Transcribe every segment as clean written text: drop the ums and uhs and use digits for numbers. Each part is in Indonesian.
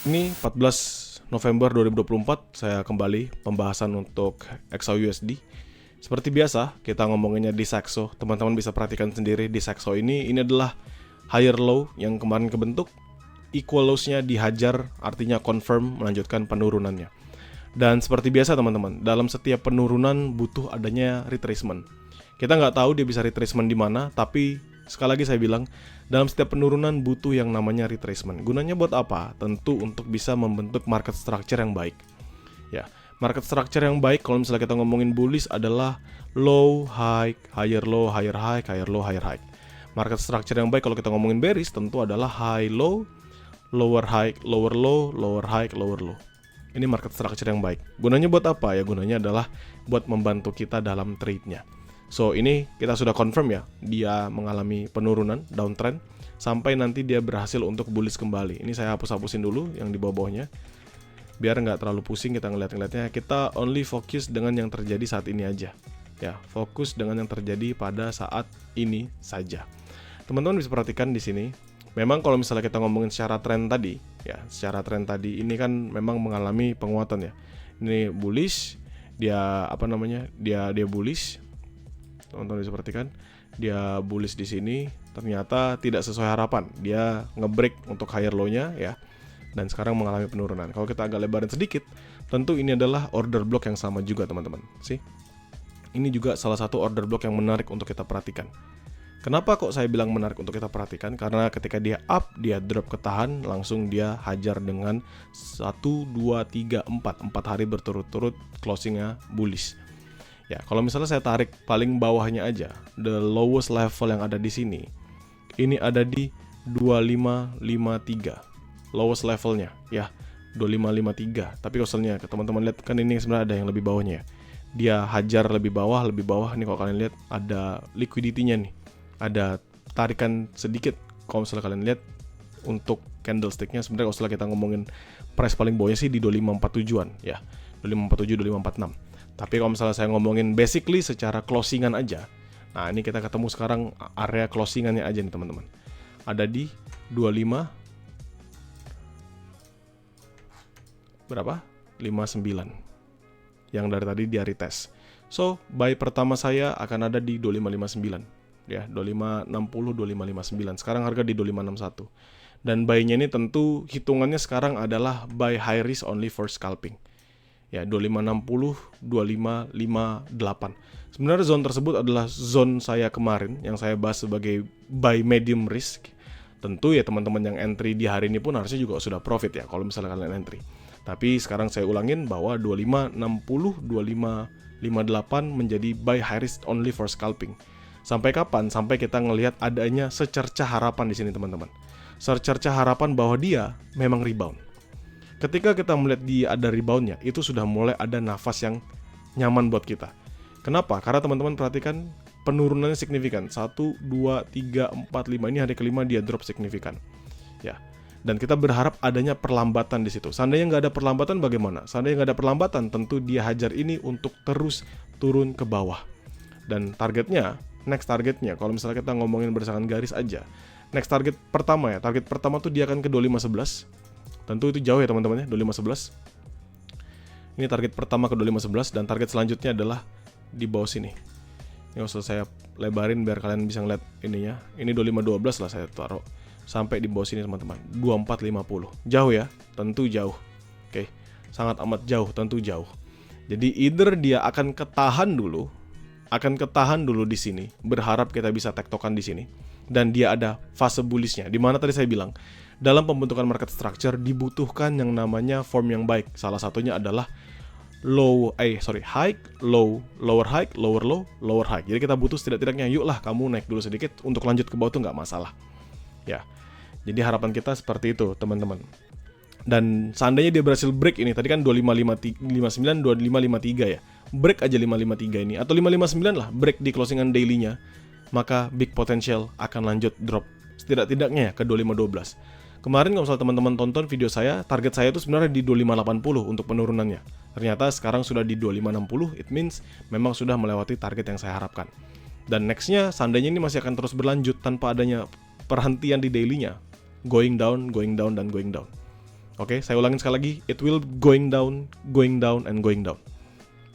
Ini 14 November 2024 saya kembali pembahasan untuk XAUUSD. Seperti biasa kita ngomonginnya di Saxo. Teman-teman bisa perhatikan sendiri di Saxo ini adalah higher low yang kemarin kebentuk, equal lows-nya dihajar, artinya confirm melanjutkan penurunannya. Dan seperti biasa teman-teman, dalam setiap penurunan butuh adanya retracement. Kita nggak tahu dia bisa retracement di mana, tapi sekali lagi saya bilang, dalam setiap penurunan butuh yang namanya retracement. Gunanya buat apa? Tentu untuk bisa membentuk market structure yang baik. Ya, market structure yang baik kalau misalnya kita ngomongin bullish adalah low, high, higher low, higher high, higher low, higher high. Market structure yang baik kalau kita ngomongin bearish tentu adalah high low, lower high, lower low, lower high, lower low. Ini market structure yang baik. Gunanya buat apa? Ya gunanya adalah buat membantu kita dalam trade-nya. So ini kita sudah confirm ya, dia mengalami penurunan, downtrend, sampai nanti dia berhasil untuk bullish kembali. Ini saya hapus-hapusin dulu yang di bawah-bawahnya, biar nggak terlalu pusing kita ngeliat-ngeliatnya. Kita only fokus dengan yang terjadi saat ini aja. Ya, fokus dengan yang terjadi pada saat ini saja. Teman-teman bisa perhatikan di sini. Memang kalau misalnya kita ngomongin secara tren tadi, ya, secara tren tadi ini kan memang mengalami penguatan ya. Ini bullish, dia Dia bullish. Teman-teman bisa perhatikan, dia bullish di sini, ternyata tidak sesuai harapan. Dia nge-break untuk higher low-nya ya. Dan sekarang mengalami penurunan. Kalau kita agak lebarin sedikit, tentu ini adalah order block yang sama juga, teman-teman. Ini juga salah satu order block yang menarik untuk kita perhatikan. Kenapa kok saya bilang menarik untuk kita perhatikan? Karena ketika dia up, dia drop ke tahan, langsung dia hajar dengan 1, 2, 3, 4 hari berturut-turut closingnya bullish. Ya, kalau misalnya saya tarik paling bawahnya aja, the lowest level yang ada di sini, ini ada di 2553. Lowest levelnya, ya, 2553. Tapi kalau misalnya teman-teman lihat kan ini sebenarnya ada yang lebih bawahnya ya. Dia hajar lebih bawah. Nih kalau kalian lihat ada liquidity-nya nih. Ada tarikan sedikit. Kalau misalnya kalian lihat untuk candlestick-nya sebenarnya kalau misalnya kita ngomongin price paling bawahnya sih di 2547-an ya. 2547, 2546. Tapi kalau misalnya saya ngomongin basically secara closingan aja, nah ini kita ketemu sekarang area closingannya aja nih teman-teman. Ada di 25 berapa? 59. Yang dari tadi dia retest. So, buy pertama saya akan ada di 2559. Ya, 2560, 2559. Sekarang harga di 2561. Dan buy-nya ini tentu hitungannya sekarang adalah buy high risk only for scalping. Ya, 2560, 2558. Sebenarnya zone tersebut adalah zone saya kemarin yang saya bahas sebagai buy medium risk. Tentu ya teman-teman yang entry di hari ini pun harusnya juga sudah profit ya kalau misalnya kalian entry. Tapi sekarang saya ulangin bahwa 2560, 2558 menjadi buy high risk only for scalping. Sampai kapan? Sampai kita ngelihat adanya secercah harapan di sini teman-teman. Secercah harapan bahwa dia memang rebound. Ketika kita melihat dia ada reboundnya, itu sudah mulai ada nafas yang nyaman buat kita. Kenapa? Karena teman-teman perhatikan penurunannya signifikan. 1, 2, 3, 4, 5. Ini hari kelima dia drop signifikan. Ya. Dan kita berharap adanya perlambatan di situ. Seandainya nggak ada perlambatan bagaimana? Seandainya nggak ada perlambatan, tentu dia hajar ini untuk terus turun ke bawah. Dan targetnya, next targetnya, kalau misalnya kita ngomongin berdasarkan garis aja, next target pertama ya, target pertama tuh dia akan ke 2511. Tentu itu jauh ya teman-teman ya, 2511. Ini target pertama ke 2511 dan target selanjutnya adalah di bawah sini. Ini usah saya lebarin biar kalian bisa ngeliat ininya. Ini 2512 lah saya taruh. Sampai di bawah sini teman-teman, 2450. Jauh ya, tentu jauh. Oke, sangat amat jauh, tentu jauh. Jadi either dia akan ketahan dulu di sini, berharap kita bisa tektokan di sini. Dan dia ada fase bullishnya. Di mana tadi saya bilang, dalam pembentukan market structure dibutuhkan yang namanya form yang baik. Salah satunya adalah high, low, lower high, lower low, lower high. Jadi kita butuh setidak-tidaknya, yuklah kamu naik dulu sedikit untuk lanjut ke bawah tuh nggak masalah. Ya, jadi harapan kita seperti itu teman-teman. Dan seandainya dia berhasil break ini, tadi kan 2559, 2553 ya. Break aja 553 ini, atau 559 lah, break di closingan daily-nya. Maka big potential akan lanjut drop setidak-tidaknya ya ke 2512. Kemarin kalau misalnya teman-teman tonton video saya, target saya itu sebenarnya di 2580 untuk penurunannya. Ternyata sekarang sudah di 2560, it means memang sudah melewati target yang saya harapkan. Dan nextnya, seandainya ini masih akan terus berlanjut tanpa adanya perhentian di daily-nya, going down, dan going down. Oke, saya ulangin sekali lagi, it will going down, and going down.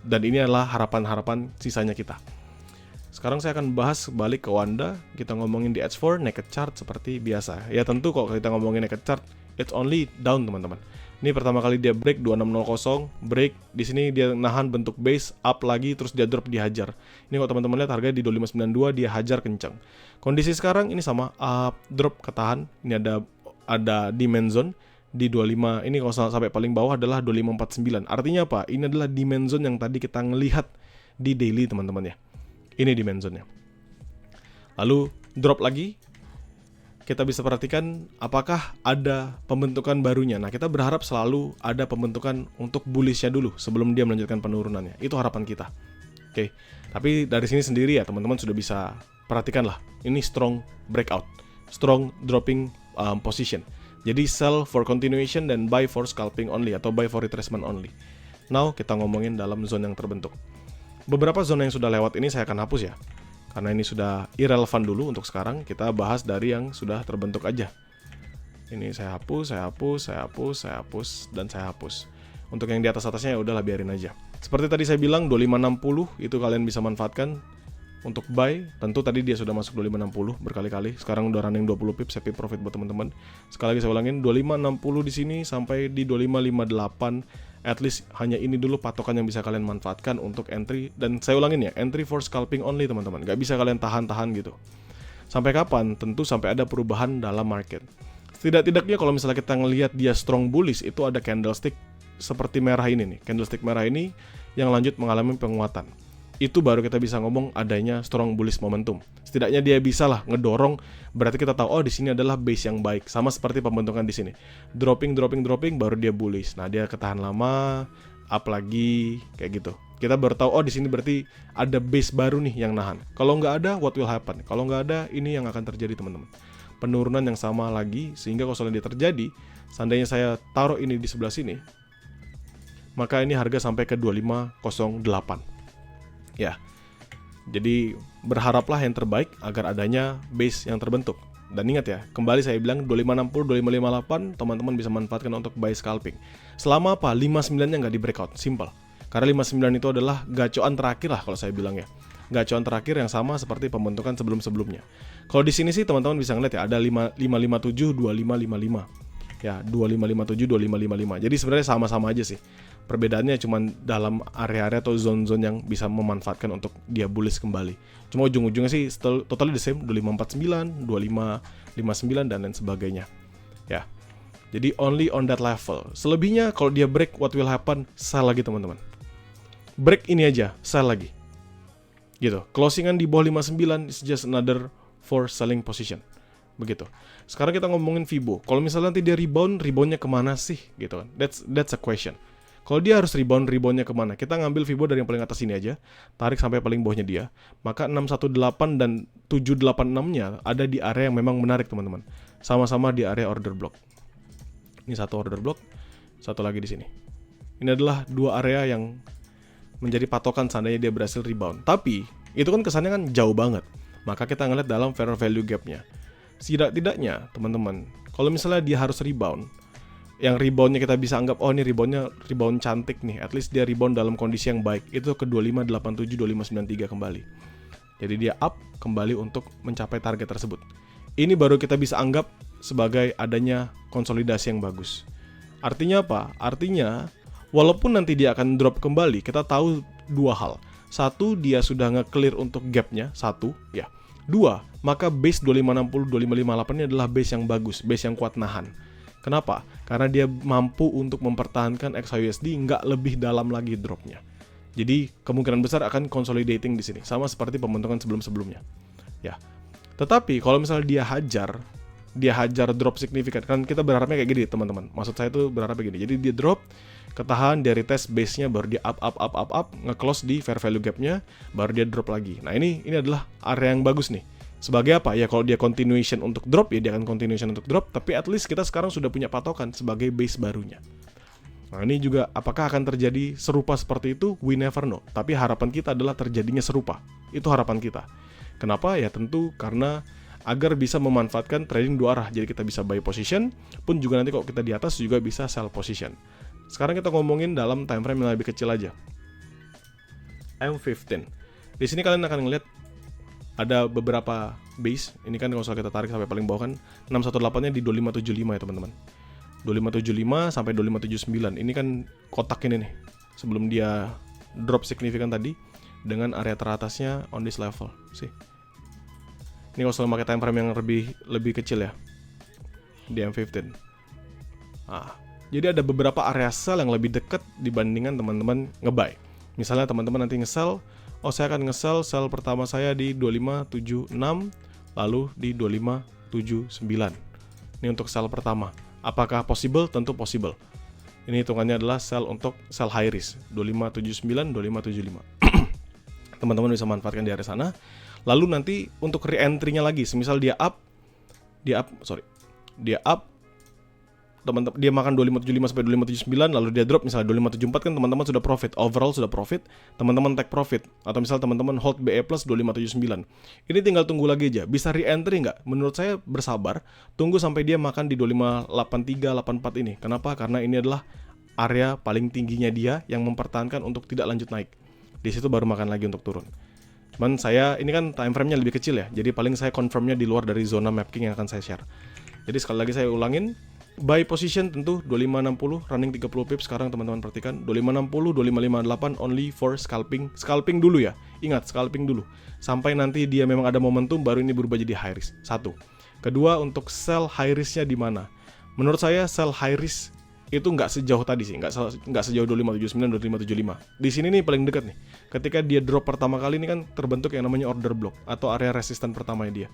Dan ini adalah harapan-harapan sisanya kita. Sekarang saya akan bahas balik ke Wanda. Kita ngomongin di H4 naked chart seperti biasa. Ya tentu kalau kita ngomongin naked chart, it's only down teman-teman. Ini pertama kali dia break 2600, break di sini dia nahan bentuk base, up lagi, terus dia drop, dihajar. Ini kalau teman-teman lihat harganya di 2592 dia hajar kencang. Kondisi sekarang ini sama, up, drop, ketahan. Ini ada demand zone di 25. Ini kalau sampai paling bawah adalah 2549. Artinya apa? Ini adalah demand zone yang tadi kita ngelihat di daily teman-teman ya. Ini demand zone-nya. Lalu drop lagi. Kita bisa perhatikan apakah ada pembentukan barunya. Nah, kita berharap selalu ada pembentukan untuk bullish-nya dulu sebelum dia melanjutkan penurunannya. Itu harapan kita. Oke. Tapi dari sini sendiri ya teman-teman sudah bisa perhatikan lah. Ini strong breakout, strong dropping position. Jadi sell for continuation dan buy for scalping only atau buy for retracement only. Now kita ngomongin dalam zone yang terbentuk. Beberapa zona yang sudah lewat ini saya akan hapus ya. Karena ini sudah irrelevant dulu untuk sekarang, kita bahas dari yang sudah terbentuk aja. Ini saya hapus, dan saya hapus. Untuk yang di atas-atasnya ya udahlah biarin aja. Seperti tadi saya bilang 2560 itu kalian bisa manfaatkan untuk buy. Tentu tadi dia sudah masuk 2560 berkali-kali. Sekarang udah running 20 pips, happy profit buat teman-teman. Sekali lagi saya ulangin 2560 di sini sampai di 2558. At least hanya ini dulu patokan yang bisa kalian manfaatkan untuk entry. Dan saya ulangin ya, entry for scalping only teman-teman. Gak bisa kalian tahan-tahan gitu. Sampai kapan? Tentu sampai ada perubahan dalam market. Tidak-tidaknya kalau misalnya kita ngelihat dia strong bullish, itu ada candlestick seperti merah ini nih. Candlestick merah ini yang lanjut mengalami penguatan. Itu baru kita bisa ngomong adanya strong bullish momentum. Setidaknya dia bisa lah ngedorong, berarti kita tahu oh di sini adalah base yang baik, sama seperti pembentukan di sini. Dropping baru dia bullish. Nah, dia ketahan lama, up lagi kayak gitu. Kita baru tahu oh di sini berarti ada base baru nih yang nahan. Kalau nggak ada, what will happen? Kalau nggak ada, ini yang akan terjadi teman-teman. Penurunan yang sama lagi, sehingga kalau soalnya dia terjadi, seandainya saya taruh ini di sebelah sini, maka ini harga sampai ke 2508. Ya, jadi berharaplah yang terbaik agar adanya base yang terbentuk. Dan ingat ya, kembali saya bilang 2560, 2558 teman-teman bisa manfaatkan untuk buy scalping. Selama apa? 59-nya nggak di breakout, simple. Karena 59 itu adalah gacoan terakhir lah kalau saya bilang ya. Gacoan terakhir yang sama seperti pembentukan sebelum-sebelumnya. Kalau di sini sih teman-teman bisa ngeliat ya, ada 557, 2555. Ya, 2557, 2555. Jadi sebenarnya sama-sama aja sih. Perbedaannya cuma dalam area-area atau zone-zone yang bisa memanfaatkan untuk dia bullish kembali. Cuma ujung-ujungnya sih totally the same, 2549, 2559 dan lain sebagainya. Ya. Jadi only on that level. Selebihnya kalau dia break, what will happen? Sell lagi teman-teman. Break ini aja, sell lagi. Gitu. Closingan di bawah 59 is just another for selling position. Begitu. Sekarang kita ngomongin Fibo. Kalau misalnya nanti dia reboundnya kemana sih? Gitu kan. That's a question. Kalau dia harus reboundnya kemana? Kita ngambil Fibo dari yang paling atas ini aja, tarik sampai paling bawahnya dia. Maka 618 dan 786-nya ada di area yang memang menarik teman-teman. Sama-sama di area order block. Ini satu order block, satu lagi di sini. Ini adalah dua area yang menjadi patokan seandainya dia berhasil rebound. Tapi itu kan kesannya kan jauh banget. Maka kita ngeliat dalam fair value gap-nya. Tidak-tidaknya teman-teman, kalau misalnya dia harus rebound, yang reboundnya kita bisa anggap oh ini rebound cantik nih, at least dia rebound dalam kondisi yang baik, itu ke 2587 2593 kembali. Jadi dia up kembali untuk mencapai target tersebut. Ini baru kita bisa anggap sebagai adanya konsolidasi yang bagus. Artinya apa? Artinya walaupun nanti dia akan drop kembali, kita tahu dua hal. Satu, dia sudah nge-clear untuk gap-nya, satu ya. Dua, maka base 2560 2558 ini adalah base yang bagus, base yang kuat nahan. Kenapa? Karena dia mampu untuk mempertahankan XAUSD nggak lebih dalam lagi dropnya. Jadi kemungkinan besar akan consolidating di sini, sama seperti pembentukan sebelum-sebelumnya. Ya. Tetapi kalau misalnya dia hajar drop signifikan, kan kita berharapnya kayak gini teman-teman. Maksud saya itu berharapnya gini. Jadi dia drop, ketahan, dia retest base-nya, baru dia up, nge-close di fair value gap-nya, baru dia drop lagi. Nah ini adalah area yang bagus nih. Sebagai apa? Ya kalau dia continuation untuk drop, ya dia akan continuation untuk drop, tapi at least kita sekarang sudah punya patokan sebagai base barunya. Nah ini juga apakah akan terjadi serupa seperti itu? We never know. Tapi harapan kita adalah terjadinya serupa. Itu harapan kita. Kenapa? Ya tentu karena agar bisa memanfaatkan trading dua arah. Jadi kita bisa buy position, pun juga nanti kalau kita di atas juga bisa sell position. Sekarang kita ngomongin dalam time frame yang lebih kecil aja. M15. Di sini kalian akan ngeliat ada beberapa base. Ini kan kalau kita tarik sampai paling bawah kan 618-nya di 2575 ya teman-teman. 2575 sampai 2579. Ini kan kotak ini nih. Sebelum dia drop signifikan tadi dengan area teratasnya on this level. Sih. Ini kalau selalu pakai time frame yang lebih kecil ya. Di M15. Nah, jadi ada beberapa area sell yang lebih dekat dibandingkan teman-teman nge-buy. Misalnya teman-teman nanti nge-sell, saya akan nge-sell sell pertama saya di 2576, lalu di 2579. Ini untuk sell pertama. Apakah possible? Tentu possible. Ini hitungannya adalah sell untuk sell high risk 2579, 2575. Teman-teman bisa manfaatkan di area sana. Lalu nanti untuk re-entry-nya lagi, semisal dia up, teman-teman dia makan 2575 sampai 2579, lalu dia drop misalnya 2574 kan teman-teman sudah profit, overall sudah profit, teman-teman take profit, atau misal teman-teman hold BE plus 2579. Ini tinggal tunggu lagi aja, bisa re-entry nggak? Menurut saya bersabar, tunggu sampai dia makan di 2583, 84 ini. Kenapa? Karena ini adalah area paling tingginya dia yang mempertahankan untuk tidak lanjut naik. Di situ baru makan lagi untuk turun. Cuman ini kan time frame-nya lebih kecil ya, jadi paling saya confirm-nya di luar dari zona map king yang akan saya share. Jadi sekali lagi saya ulangin, buy position tentu 2560 running 30 pips. Sekarang teman-teman perhatikan 2560, 2558 only for scalping. Scalping dulu ya. Ingat, scalping dulu. Sampai nanti dia memang ada momentum baru ini berubah jadi high risk. Satu. Kedua, untuk sell high risk-nya di mana? Menurut saya sell high risk itu nggak sejauh tadi sih, nggak sejauh 2579, 2575. Di sini nih paling dekat nih. Ketika dia drop pertama kali ini kan terbentuk yang namanya order block atau area resisten pertamanya dia.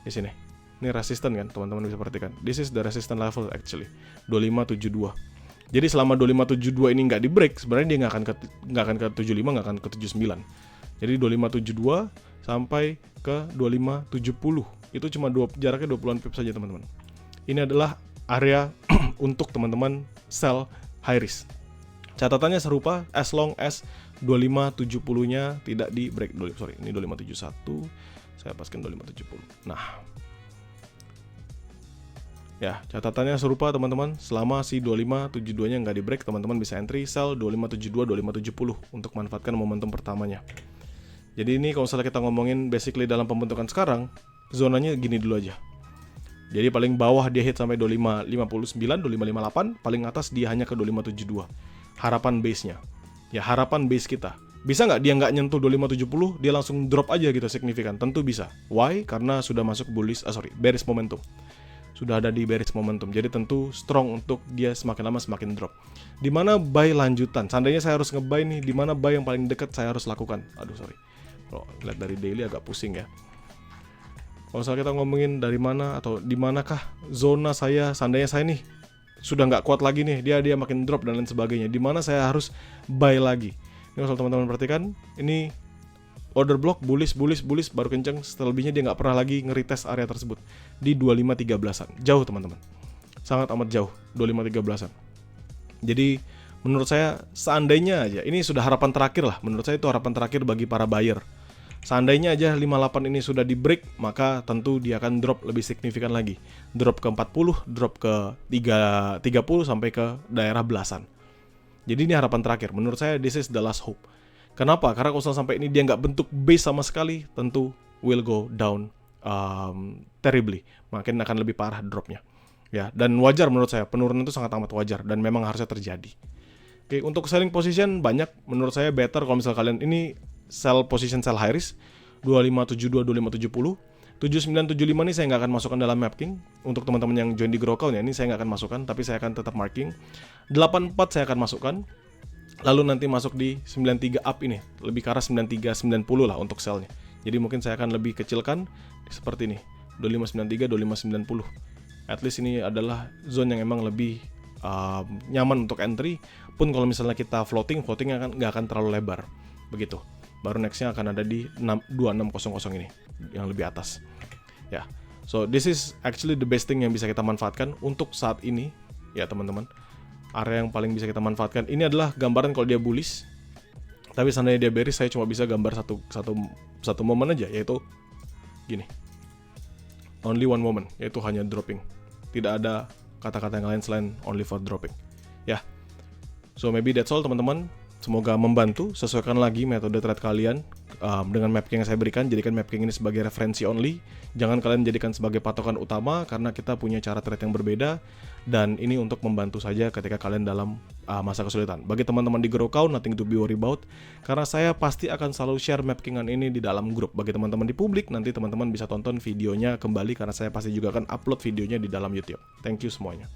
Di sini. Ini resisten kan, teman-teman bisa perhatikan. This is the resistance level actually, 2572. Jadi selama 2572 ini nggak di break, sebenarnya dia nggak akan ke 75, nggak akan ke 79. Jadi 2572 sampai ke 2570 itu cuma jaraknya 20-an pips saja teman-teman. Ini adalah area untuk teman-teman sell high risk. Catatannya serupa as long as 2570-nya tidak di break. Ini 2571. Saya paskan 2570. Nah, ya, catatannya serupa teman-teman. Selama si 2572-nya nggak di break, teman-teman bisa entry sell 2572, 2570 untuk manfaatkan momentum pertamanya. Jadi ini kalau misalnya kita ngomongin basically dalam pembentukan sekarang, zonanya gini dulu aja. Jadi paling bawah dia hit sampai 2559, 2558, paling atas dia hanya ke 2572. Harapan base-nya. Ya, harapan base kita. Bisa nggak dia nggak nyentuh 2570, dia langsung drop aja gitu signifikan? Tentu bisa. Why? Karena sudah masuk bearish momentum. Sudah ada di bearish momentum. Jadi tentu strong untuk dia semakin lama semakin drop. Di mana buy lanjutan? Seandainya saya harus nge-buy nih, di mana buy yang paling dekat saya harus lakukan? Kalau lihat dari daily agak pusing ya. Kalau misalnya kita ngomongin dari mana atau di manakah zona saya, seandainya saya nih sudah nggak kuat lagi nih, dia makin drop dan lain sebagainya. Di mana saya harus buy lagi? Ini kalau teman-teman perhatikan, ini order block bullish baru kenceng, selebihnya dia nggak pernah lagi nge-retest area tersebut di 2513-an. Jauh teman-teman. Sangat amat jauh 2513-an. Jadi menurut saya seandainya aja ini sudah harapan terakhir lah. Menurut saya itu harapan terakhir bagi para buyer. Seandainya aja 58 ini sudah di break, maka tentu dia akan drop lebih signifikan lagi. Drop ke 40, drop ke 30 sampai ke daerah belasan. Jadi ini harapan terakhir. Menurut saya this is the last hope. Kenapa? Karena kalau sampai ini dia nggak bentuk base sama sekali, tentu will go down terribly. Makin akan lebih parah dropnya. Ya, dan wajar menurut saya, penurunan itu sangat amat wajar dan memang harusnya terjadi. Oke, untuk selling position banyak. Menurut saya better kalau misalnya kalian ini sell position sell high risk 2572, 2570. 7975 ini saya nggak akan masukkan dalam map king. Untuk teman-teman yang join di Grokal ini saya nggak akan masukkan, tapi saya akan tetap marking. 84 saya akan masukkan. Lalu nanti masuk di 93 up ini, lebih ke arah 9390 lah untuk sellnya. Jadi mungkin saya akan lebih kecilkan seperti ini, 2593, 2590. At least ini adalah zone yang emang lebih nyaman untuk entry. Pun kalau misalnya kita floating nggak akan terlalu lebar, begitu. Baru nextnya akan ada di 2600 ini, yang lebih atas. Ya, so this is actually the best thing yang bisa kita manfaatkan untuk saat ini, ya teman-teman. Area yang paling bisa kita manfaatkan. Ini adalah gambaran kalau dia bullish. Tapi seandainya dia bearish, saya cuma bisa gambar satu momen aja, yaitu gini. only one moment, yaitu hanya dropping. Tidak ada kata-kata yang lain selain only for dropping. Ya, so maybe that's all teman-teman. Semoga membantu. Sesuaikan lagi metode trade kalian dengan mapping yang saya berikan. Jadikan mapping ini sebagai referensi only. Jangan kalian jadikan sebagai patokan utama, karena kita punya cara trade yang berbeda. Dan ini untuk membantu saja ketika kalian dalam masa kesulitan. Bagi teman-teman di GrowCow, nothing to be worry about. Karena saya pasti akan selalu share mapkingan ini di dalam grup. Bagi teman-teman di publik, nanti teman-teman bisa tonton videonya kembali, karena saya pasti juga akan upload videonya di dalam YouTube. Thank you semuanya.